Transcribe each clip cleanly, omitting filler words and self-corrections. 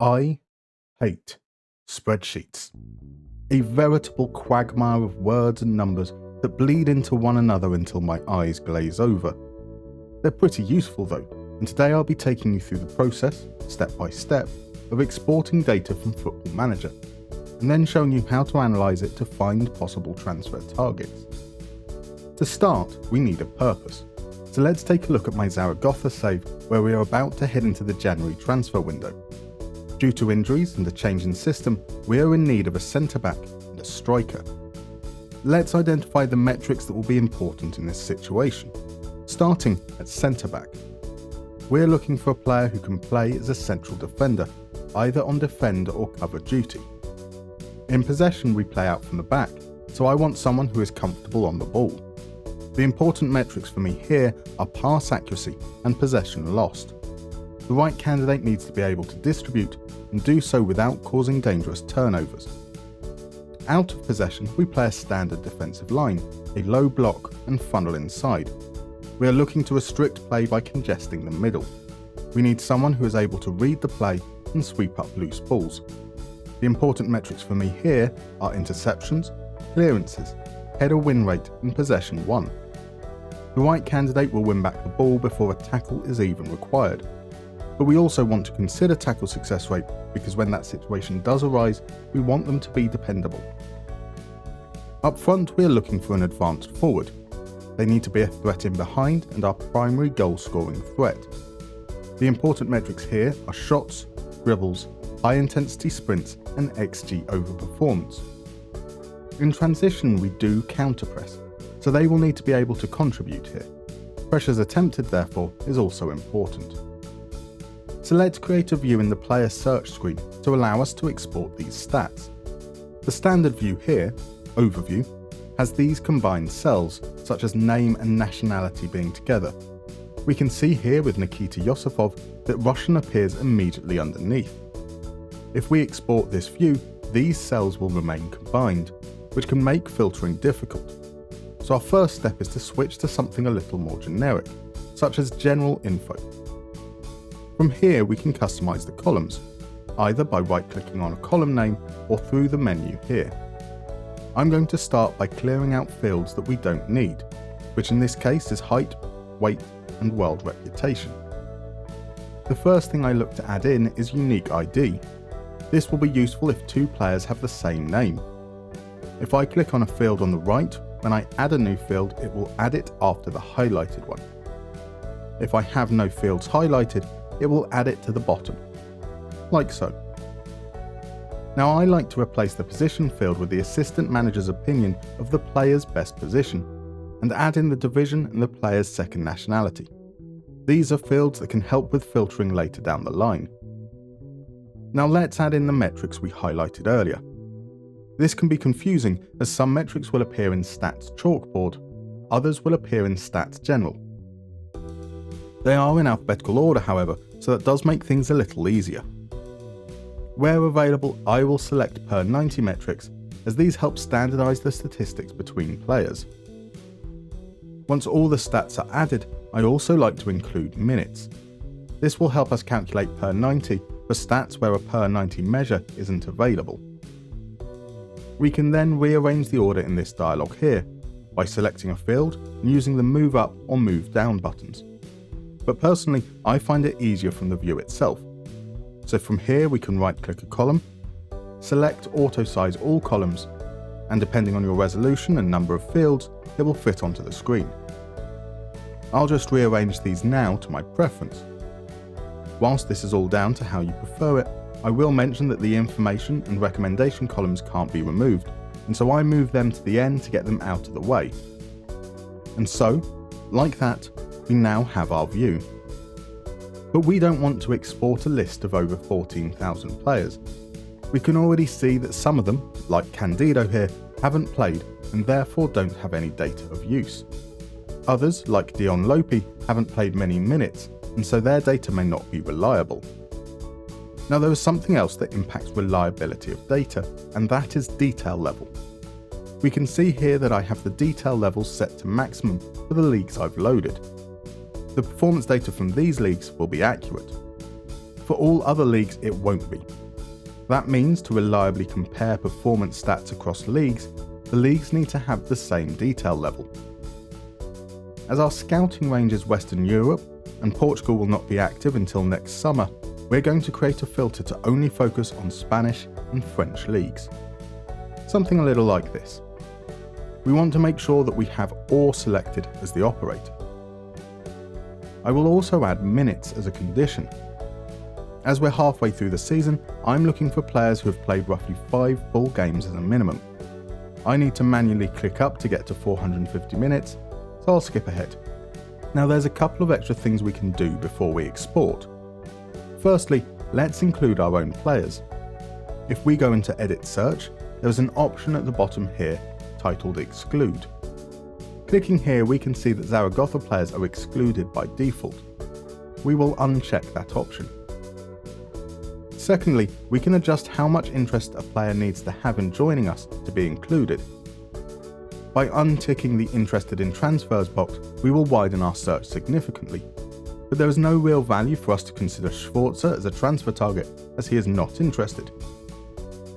I hate spreadsheets. A veritable quagmire of words and numbers that bleed into one another until my eyes glaze over. They're pretty useful though, and today I'll be taking you through the process, step by step, of exporting data from Football Manager, and then showing you how to analyse it to find possible transfer targets. To start, we need a purpose, so let's take a look at my Zaragoza save where we are about to head into the January transfer window. Due to injuries and a change in system, we are in need of a centre-back and a striker. Let's identify the metrics that will be important in this situation. Starting at centre-back. We're looking for a player who can play as a central defender, either on defend or cover duty. In possession we play out from the back, so I want someone who is comfortable on the ball. The important metrics for me here are pass accuracy and possession lost. The right candidate needs to be able to distribute and do so without causing dangerous turnovers. Out of possession we play a standard defensive line, a low block and funnel inside. We are looking to restrict play by congesting the middle. We need someone who is able to read the play and sweep up loose balls. The important metrics for me here are interceptions, clearances, header win rate and possession won. The right candidate will win back the ball before a tackle is even required. But we also want to consider tackle success rate because when that situation does arise, we want them to be dependable. Up front we are looking for an advanced forward. They need to be a threat in behind and our primary goal scoring threat. The important metrics here are shots, dribbles, high intensity sprints and XG over performance. In transition we do counter press, so they will need to be able to contribute here. Pressures attempted therefore is also important. So let's create a view in the player search screen to allow us to export these stats. The standard view here, Overview, has these combined cells, such as name and nationality being together. We can see here with Nikita Yosifov that Russian appears immediately underneath. If we export this view, these cells will remain combined, which can make filtering difficult. So our first step is to switch to something a little more generic, such as general info. From here we can customize the columns, either by right-clicking on a column name or through the menu here. I'm going to start by clearing out fields that we don't need, which in this case is height, weight and world reputation. The first thing I look to add in is unique ID. This will be useful if two players have the same name. If I click on a field on the right, when I add a new field it will add it after the highlighted one. If I have no fields highlighted, it will add it to the bottom, like so. Now I like to replace the position field with the assistant manager's opinion of the player's best position, and add in the division and the player's second nationality. These are fields that can help with filtering later down the line. Now let's add in the metrics we highlighted earlier. This can be confusing as some metrics will appear in Stats Chalkboard, others will appear in Stats General. They are in alphabetical order however, so that does make things a little easier. Where available, I will select per 90 metrics, as these help standardise the statistics between players. Once all the stats are added, I also like to include minutes. This will help us calculate per 90 for stats where a per 90 measure isn't available. We can then rearrange the order in this dialog here, by selecting a field and using the move up or move down buttons. But personally, I find it easier from the view itself. So from here we can right click a column, select auto size all columns, and depending on your resolution and number of fields, it will fit onto the screen. I'll just rearrange these now to my preference. Whilst this is all down to how you prefer it, I will mention that the information and recommendation columns can't be removed, and so I move them to the end to get them out of the way. And so, like that, we now have our view. But we don't want to export a list of over 14,000 players. We can already see that some of them, like Candido here, haven't played and therefore don't have any data of use. Others, like Dion Lopi, haven't played many minutes, and so their data may not be reliable. Now there is something else that impacts reliability of data, and that is detail level. We can see here that I have the detail levels set to maximum for the leagues I've loaded. The performance data from these leagues will be accurate. for all other leagues it won't be. That means to reliably compare performance stats across leagues, the leagues need to have the same detail level. As our scouting range is Western Europe, and Portugal will not be active until next summer, we're going to create a filter to only focus on Spanish and French leagues. Something a little like this. We want to make sure that we have OR selected as the operator. I will also add minutes as a condition. As we're halfway through the season, I'm looking for players who have played roughly 5 full games as a minimum. I need to manually click up to get to 450 minutes, so I'll skip ahead. Now there's a couple of extra things we can do before we export. Firstly, let's include our own players. If we go into Edit Search, there's an option at the bottom here titled Exclude. Clicking here we can see that Zaragoza players are excluded by default. We will uncheck that option. Secondly, we can adjust how much interest a player needs to have in joining us to be included. By unticking the Interested in Transfers box, we will widen our search significantly, but there is no real value for us to consider Schwarzer as a transfer target as he is not interested.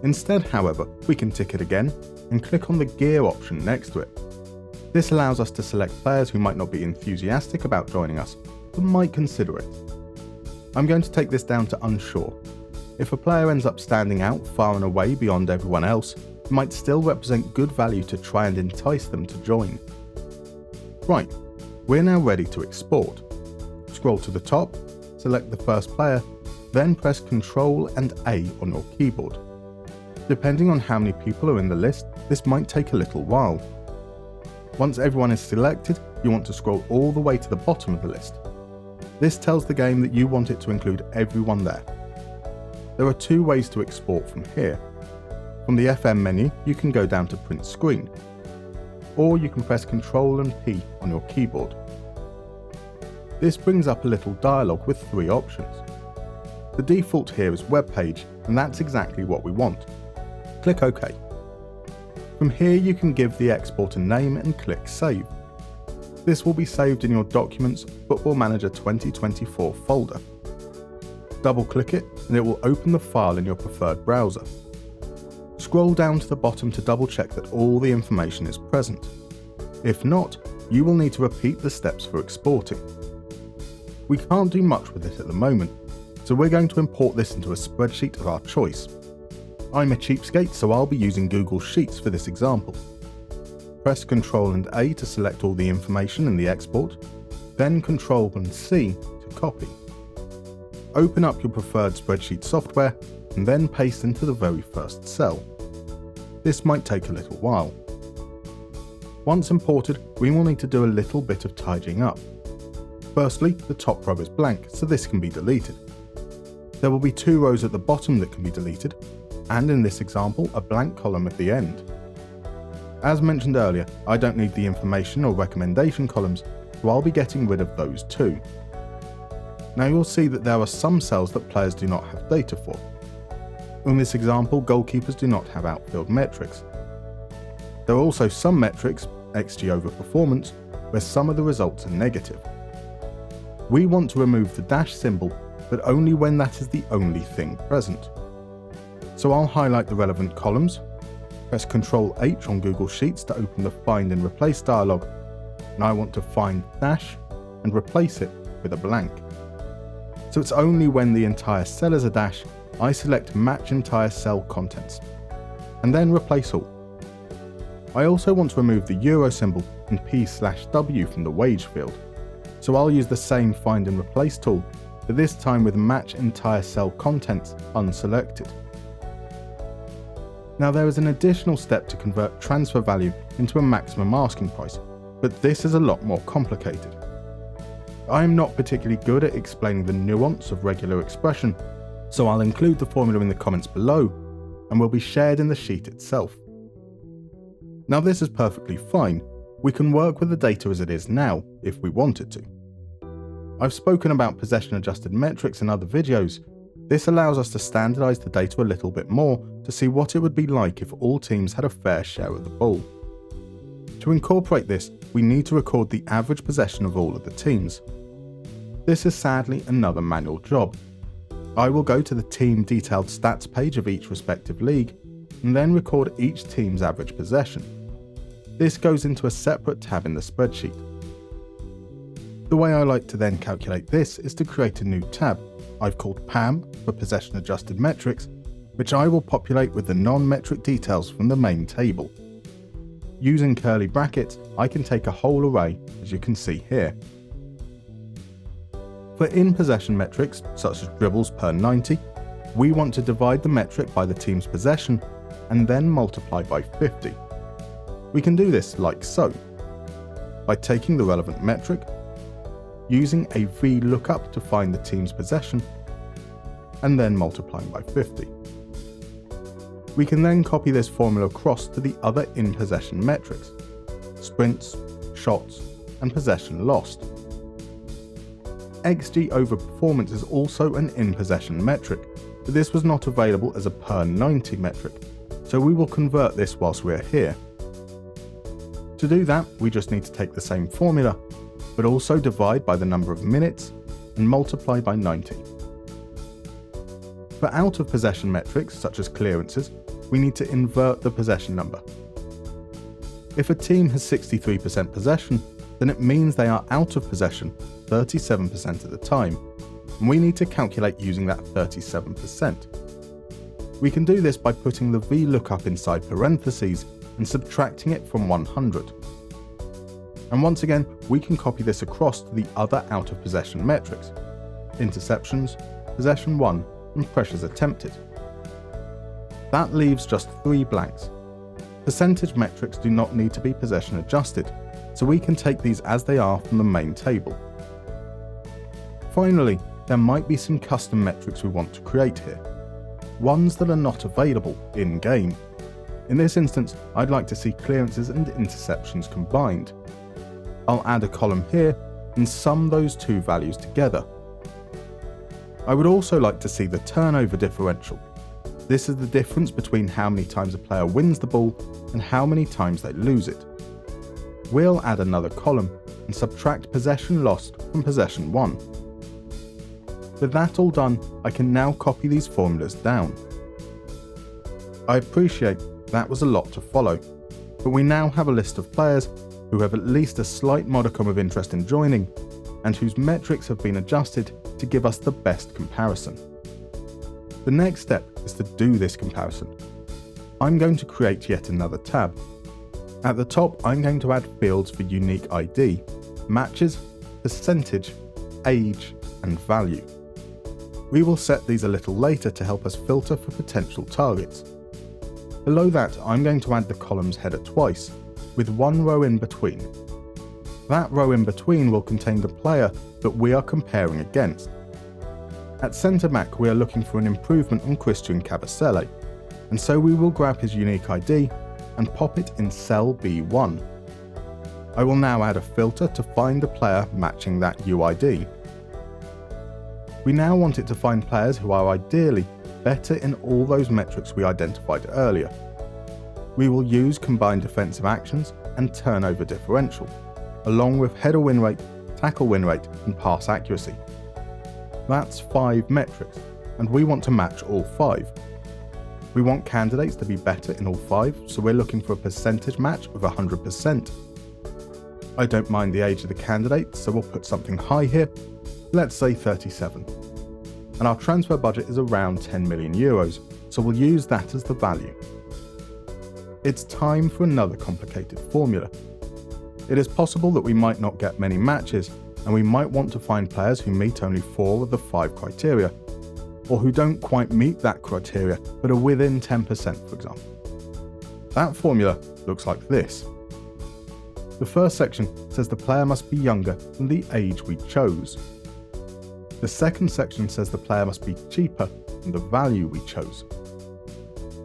Instead, however, we can tick it again and click on the gear option next to it. This allows us to select players who might not be enthusiastic about joining us, but might consider it. I'm going to take this down to unsure. If a player ends up standing out far and away beyond everyone else, it might still represent good value to try and entice them to join. Right, we're now ready to export. Scroll to the top, select the first player, then press Ctrl and A on your keyboard. Depending on how many people are in the list, this might take a little while. Once everyone is selected, you want to scroll all the way to the bottom of the list. This tells the game that you want it to include everyone there. There are 2 ways to export from here. From the FM menu, you can go down to Print Screen, or you can press Ctrl and P on your keyboard. This brings up a little dialog with 3 options. The default here is Web Page, and that's exactly what we want. Click OK. From here you can give the export a name and click Save. This will be saved in your Documents Football Manager 2024 folder. Double-click it and it will open the file in your preferred browser. Scroll down to the bottom to double-check that all the information is present. If not, you will need to repeat the steps for exporting. We can't do much with it at the moment, so we're going to import this into a spreadsheet of our choice. I'm a cheapskate, so I'll be using Google Sheets for this example. Press Ctrl and A to select all the information in the export, then Ctrl and C to copy. Open up your preferred spreadsheet software and then paste into the very first cell. This might take a little while. Once imported, we will need to do a little bit of tidying up. Firstly, the top row is blank, so this can be deleted. There will be 2 rows at the bottom that can be deleted, and in this example, a blank column at the end. As mentioned earlier, I don't need the information or recommendation columns, so I'll be getting rid of those too. Now you'll see that there are some cells that players do not have data for. In this example, goalkeepers do not have outfield metrics. There are also some metrics, XG over performance, where some of the results are negative. We want to remove the dash symbol, but only when that is the only thing present. So I'll highlight the relevant columns, press Ctrl H on Google Sheets to open the Find and Replace dialog, and I want to find dash and replace it with a blank. So it's only when the entire cell is a dash, I select Match Entire Cell Contents, and then replace all. I also want to remove the euro symbol and P/W from the wage field, so I'll use the same Find and Replace tool, but this time with Match Entire Cell Contents unselected. Now there is an additional step to convert transfer value into a maximum asking price, but this is a lot more complicated. I am not particularly good at explaining the nuance of regular expression, so I'll include the formula in the comments below and will be shared in the sheet itself. Now this is perfectly fine. We can work with the data as it is now if we wanted to. I've spoken about possession adjusted metrics in other videos. This allows us to standardize the data a little bit more to see what it would be like if all teams had a fair share of the ball. To incorporate this, we need to record the average possession of all of the teams. This is sadly another manual job. I will go to the team detailed stats page of each respective league and then record each team's average possession. This goes into a separate tab in the spreadsheet. The way I like to then calculate this is to create a new tab I've called PAM for Possession Adjusted Metrics, which I will populate with the non-metric details from the main table. Using curly brackets, I can take a whole array, as you can see here. For in-possession metrics, such as dribbles per 90, we want to divide the metric by the team's possession and then multiply by 50. We can do this like so, by taking the relevant metric, using a VLOOKUP to find the team's possession, and then multiplying by 50. We can then copy this formula across to the other in-possession metrics: sprints, shots, and possession lost. XG over performance is also an in-possession metric, but this was not available as a per 90 metric, so we will convert this whilst we're here. To do that, we just need to take the same formula, but also divide by the number of minutes and multiply by 90. For out-of-possession metrics, such as clearances, we need to invert the possession number. If a team has 63% possession, then it means they are out of possession 37% of the time, and we need to calculate using that 37%. We can do this by putting the VLOOKUP inside parentheses and subtracting it from 100. And once again, we can copy this across to the other out-of-possession metrics: interceptions, possession won, and pressures attempted. That leaves just 3 blanks. Percentage metrics do not need to be possession adjusted, so we can take these as they are from the main table. Finally, there might be some custom metrics we want to create here, ones that are not available in-game. In this instance, I'd like to see clearances and interceptions combined. I'll add a column here and sum those two values together. I would also like to see the turnover differential. This is the difference between how many times a player wins the ball and how many times they lose it. We'll add another column and subtract possession lost from possession won. With that all done, I can now copy these formulas down. I appreciate that was a lot to follow, but we now have a list of players who have at least a slight modicum of interest in joining, and whose metrics have been adjusted to give us the best comparison. The next step is to do this comparison. I'm going to create yet another tab. At the top, I'm going to add fields for unique ID, matches, percentage, age, and value. We will set these a little later to help us filter for potential targets. Below that, I'm going to add the column's header twice, with one row in between. That row in between will contain the player that we are comparing against. At centre back, we are looking for an improvement on Christian Kabasele, and so we will grab his unique ID and pop it in cell B1. I will now add a filter to find a player matching that UID. We now want it to find players who are ideally better in all those metrics we identified earlier. We will use combined defensive actions and turnover differential, along with header win rate, tackle win rate, and pass accuracy. That's 5 metrics, and we want to match all 5. We want candidates to be better in all 5, so we're looking for a percentage match of 100%. I don't mind the age of the candidate, so we'll put something high here, let's say 37. And our transfer budget is around 10 million euros, so we'll use that as the value. It's time for another complicated formula. It is possible that we might not get many matches, and we might want to find players who meet only 4 of the 5 criteria, or who don't quite meet that criteria but are within 10%, for example. That formula looks like this. The first section says the player must be younger than the age we chose. The second section says the player must be cheaper than the value we chose.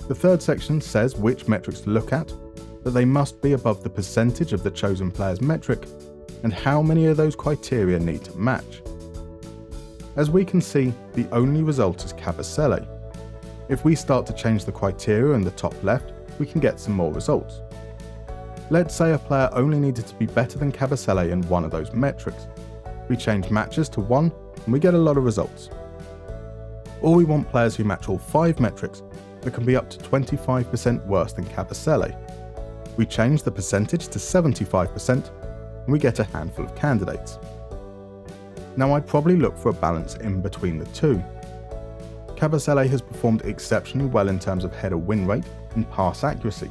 The third section says which metrics to look at, that they must be above the percentage of the chosen player's metric, and how many of those criteria need to match. As we can see, the only result is Kabasele. If we start to change the criteria in the top left, we can get some more results. Let's say a player only needed to be better than Kabasele in one of those metrics. We change matches to 1 and we get a lot of results. or we want players who match all 5 metrics but can be up to 25% worse than Kabasele. We change the percentage to 75% and we get a handful of candidates. Now I'd probably look for a balance in between the two. Kabasele has performed exceptionally well in terms of header win rate and pass accuracy,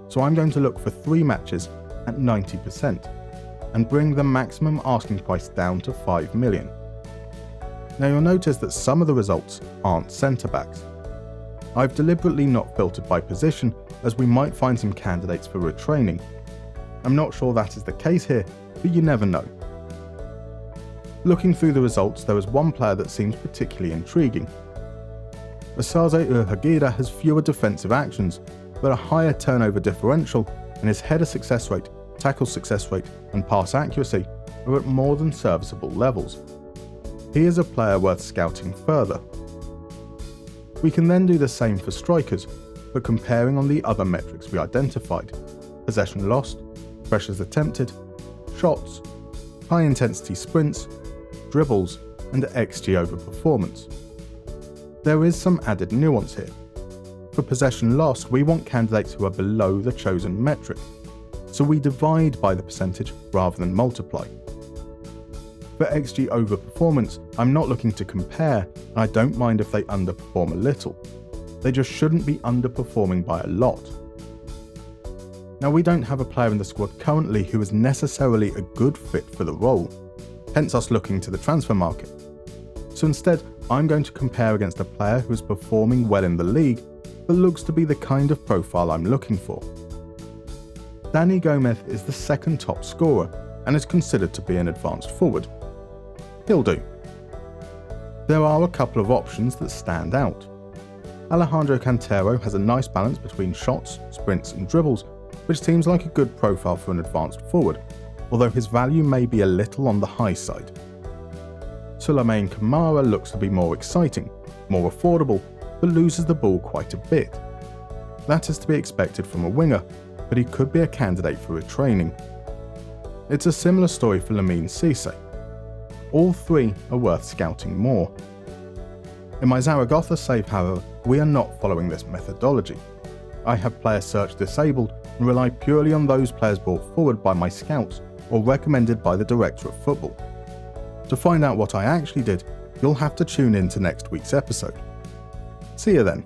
so I'm going to look for 3 matches at 90% and bring the maximum asking price down to 5 million. Now you'll notice that some of the results aren't centre backs. I've deliberately not filtered by position as we might find some candidates for retraining. I'm not sure that is the case here, but you never know. Looking through the results, there is one player that seems particularly intriguing. Asaze Uhagira has fewer defensive actions, but a higher turnover differential, and his header success rate, tackle success rate, and pass accuracy are at more than serviceable levels. He is a player worth scouting further. We can then do the same for strikers, but comparing on the other metrics we identified: possession lost, pressures attempted, shots, high intensity sprints, dribbles, and XG over performance. There is some added nuance here. For possession lost, we want candidates who are below the chosen metric, so we divide by the percentage rather than multiply. For XG over performance, I'm not looking to compare, and I don't mind if they underperform a little. They just shouldn't be underperforming by a lot. Now we don't have a player in the squad currently who is necessarily a good fit for the role, hence us looking to the transfer market. So instead, I'm going to compare against a player who is performing well in the league, but looks to be the kind of profile I'm looking for. Dani Gomez is the second top scorer and is considered to be an advanced forward. He'll do. There are a couple of options that stand out. Alejandro Cantero has a nice balance between shots, sprints and dribbles, which seems like a good profile for an advanced forward, although his value may be a little on the high side. Souleymane Kamara looks to be more exciting, more affordable, but loses the ball quite a bit. That is to be expected from a winger, but he could be a candidate for retraining. It's a similar story for Lamine Cisse. All 3 are worth scouting more. In my Zaragoza save, however, we are not following this methodology. I have player search disabled and rely purely on those players brought forward by my scouts or recommended by the director of football. To find out what I actually did, you'll have to tune in to next week's episode. See you then.